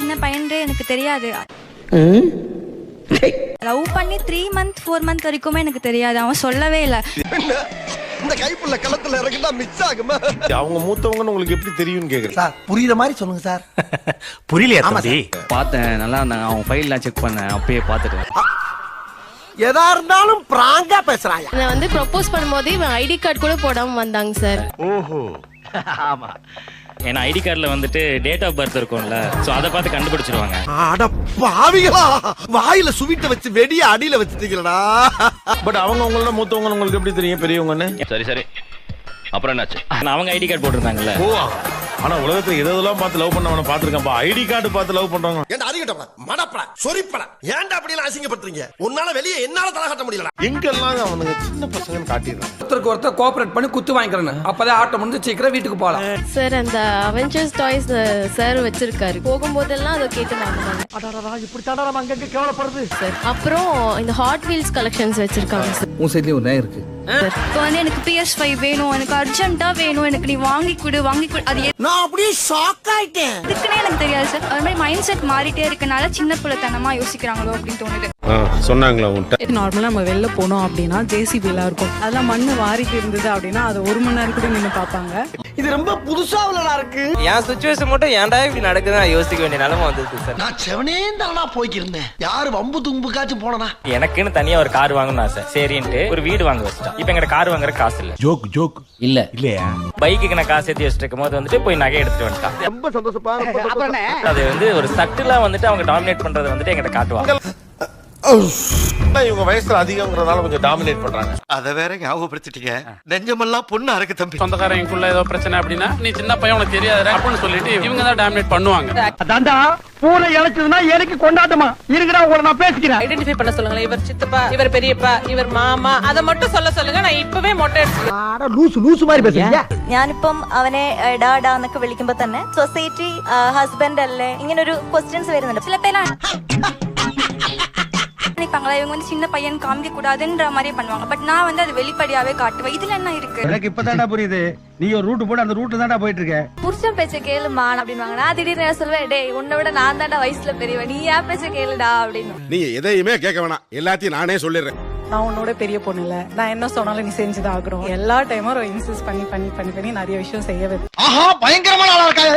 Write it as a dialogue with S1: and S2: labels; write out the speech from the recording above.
S1: சின்ன பையன் எனக்கு தெரியாது. லவ் பண்ணி 3 month 4 month வரைக்குமே எனக்கு தெரியாது. அவன் சொல்லவே இல்லை.
S2: இந்த கைப்புள்ள களத்துல இறங்கிட்டா மிஸ் ஆகுமா?
S3: அவங்க மூத்தவங்கன்னு உங்களுக்கு எப்படி தெரியும்னு கேக்குறேன்
S2: சார். புரியுற மாதிரி சொல்லுங்க சார்.
S4: புரியலையா தம்பி?
S5: பார்த்தேன், நல்லா இருந்தாங்க. அவன் ஃபைல்லாம் செக் பண்ணேன், அப்பயே பார்த்துட்டேன்.
S2: எதா இருந்தாலும் பிராங்கா பேசுறாங்க.
S6: நான் வந்து ப்ரொபோஸ் பண்ணும்போது இவன் ஐடி கார்டு கூட போடாம வந்தாங்க சார்.
S4: ஓஹோ.
S5: ஆமா, ஏன்னா ஐடி கார்டில் வந்துட்டு டேட் ஆஃப் பர்த் இருக்கும்ல, ஸோ அதை பார்த்து கண்டுபிடிச்சிருவாங்க.
S2: அட பாவிகளா, வாயில சுவிட்ட வச்சு வெடிய அடியில வச்சுட்டீங்களா?
S3: பட் அவங்க உங்கள மூத்தவங்க உங்களுக்கு எப்படி தெரியும் பெரியவங்கன்னு?
S5: சரி சரி, அப்புறம் என்னாச்சு? அவங்க ஐடி கார்டு போட்டிருந்தாங்கல்ல.
S3: ஓ, ஆனா உலகத்துல எதெல்லாம் பார்த்து லவ் பண்ணவன பாத்துருக்கேன்ப்பா. ஐடி கார்டு பார்த்து லவ் பண்றாங்க.
S2: ஏன்டா அறிகட்டப்படா, மடப்படா, சொரிப்படா, ஏன்டா அப்படி எல்லாம் அசிங்கப்படுறீங்க? உன்னால வெளியே என்னால தலை காட்ட முடியலடா.
S3: எங்கெல்லாம் அவனுங்க சின்ன பசங்கன்னு காட்டிடுறாங்க.
S7: ஒருத்தருக்கு ஒருத்தர் கோஆபரேட் பண்ணி குத்து வாங்கிக்கிறேன். அப்பதான் ஆட்டம் முடிஞ்சு சீக்கிரம் வீட்டுக்கு போகலாம்.
S6: சார் அந்த அவெஞ்சர்ஸ் டாய்ஸ் சார் வச்சிருக்காரு. போகும்போதெல்லாம் அதை கேட்டு வாங்குவாங்க.
S2: இப்படி தாண்டா நம்ம அங்கங்க கேவலப்படுறது
S6: சார் அப்புறம் இந்த ஹாட் வீல்ஸ் கலெக்ஷன்ஸ் வச்சிருக்காங்க சார்.
S7: உன் சைட்லயும் ஒரு நேரம் இருக்கு.
S1: இப்போ வந்து எனக்கு PS5 வேணும், எனக்கு அர்ஜென்ட்டா வேணும், எனக்கு நீ வாங்கி கொடு. அது
S2: நான் அப்படியே ஷாக் ஆயிட்டேன்.
S1: எதுக்குன்னே எனக்கு தெரியாது சார். அது மாதிரி மைண்ட் செட் மாறிட்டே இருக்கனால சின்ன பிள்ளைத்தனமா யோசிக்கிறாங்களோ அப்படின்னு தோணுது.
S3: சொன்னாங்களா உன்கிட்ட?
S8: நார்மலா நம்ம வெளில போனோம் அப்படின்னா JCB எல்லாம் இருக்கும், அதெல்லாம் மண்ணு வாரிட்டு இருந்தது அப்படின்னா அது 1 மணி நேரம் கூட நின்று பார்ப்பாங்க.
S2: இது ரொம்ப புதுசா உள்ளதா இருக்கு.
S9: என் சிச்சுவேஷன் மட்டும் ஏன்டா இப்படி நடக்குது நான் யோசிக்க வேண்டிய நிலைமை வந்தது சார்.
S2: நான் செவனே தானா போய்க்கிருந்தேன். யாரு வம்பு தும்புக்காச்சும் போனனா?
S5: எனக்குன்னு தனியா ஒரு கார் வாங்கணும் ஆசை. சரின்ட்டு ஒரு வீடு வாங்க வச்சிட்டேன். இப்போ எங்க கார் வாங்குற காசு இல்ல.
S3: ஜோக்
S5: இல்ல
S3: இல்லையா?
S5: பைக்குக்கு நான் காசு ஏற்றி வச்சிட்டு இருக்கும் போது வந்துட்டு போய் நகை எடுத்துட்டு வந்துட்டான்.
S2: ரொம்ப சந்தோஷப்பா.
S5: அது வந்து ஒரு சட்டிலா வந்துட்டு அவங்க டாமினேட் பண்றதை வந்துட்டு எங்கிட்ட காட்டுவாங்க.
S3: இவங்க வயசுல அதிகம்ங்கறதால கொஞ்சம் டாமினேட் பண்றாங்க.
S2: அத வேற ஞாபகப்படுத்திட்டீங்க. நெஞ்சமெல்லாம் பொண்ணா இருக்கு தம்பி.
S10: சொந்தக்காரங்களுக்குள்ள ஏதோ பிரச்சனை அப்படின்னா நீ சின்ன பையன் உனக்கு தெரியாது அப்படின்னு சொல்லிட்டு இவங்க தான் டாமினேட் பண்ணுவாங்க.
S7: அதான்டா பூனை இழைச்சதுன்னா எனக்கு கொண்டாட்டமா இருக்குடா. உங்களை நான் பேசிக்கிறேன்.
S8: ஐடென்டிஃபை பண்ண சொல்லுங்க. இவர் சித்தப்பா, இவர் பெரியப்பா, இவர் மாமா, அதை மட்டும் சொல்லுங்க. நான் இப்பவே மொட்டை எடுத்துக்கிறேன்.
S7: லூசு மாதிரி பேசுறீங்க.
S1: ഞാനിപ്പം അവനെ ഡാഡാ എന്നൊക്കെ വിളിക്കുമ്പോ തന്നെ സൊസൈറ്റി ഹസ്ബൻഡ് അല്ലേ ഇങ്ങനൊരു ക്വസ്റ്റ്യൻസ് വരുന്നുണ്ട്. ചില പേരാണ് நினைப்பாங்களா இவங்க வந்து சின்ன பையன் காமிக்க கூடாதுன்ற மாதிரியே பண்ணுவாங்க. பட் நான் வந்து அது வெளிப்படையாவே காட்டுவேன். இதுல என்ன இருக்கு?
S7: எனக்கு இப்பதான்டா புரியுது. நீ ஒரு ரூட் போட்டு அந்த ரூட்ல தான்டா போயிட்டு இருக்க.
S6: புருஷன் பேச்ச கேளுமா அப்படின்வாங்க. நான் திடீர்னு சொல்லுவேன், டேய் உன்னை விட நான் தான்டா வயசுல பெரியவன், நீ ஏன் பேச்ச கேளுடா அப்படின்னு.
S2: நீ எதையுமே கேட்க வேணாம், எல்லாத்தையும் நானே சொல்லிடுறேன்.
S8: நான் உன்னோட பெரிய பொண்ணு இல்ல, நான் என்ன சொன்னாலும் நீ செஞ்சுதான் ஆகணும். எல்லா டைமும் இன்சிஸ்ட் பண்ணி நிறைய விஷயம் செய்ய வைப்பேன்.
S2: ஆஹா, பயங்கரமான ஆளா இருக்காங்க.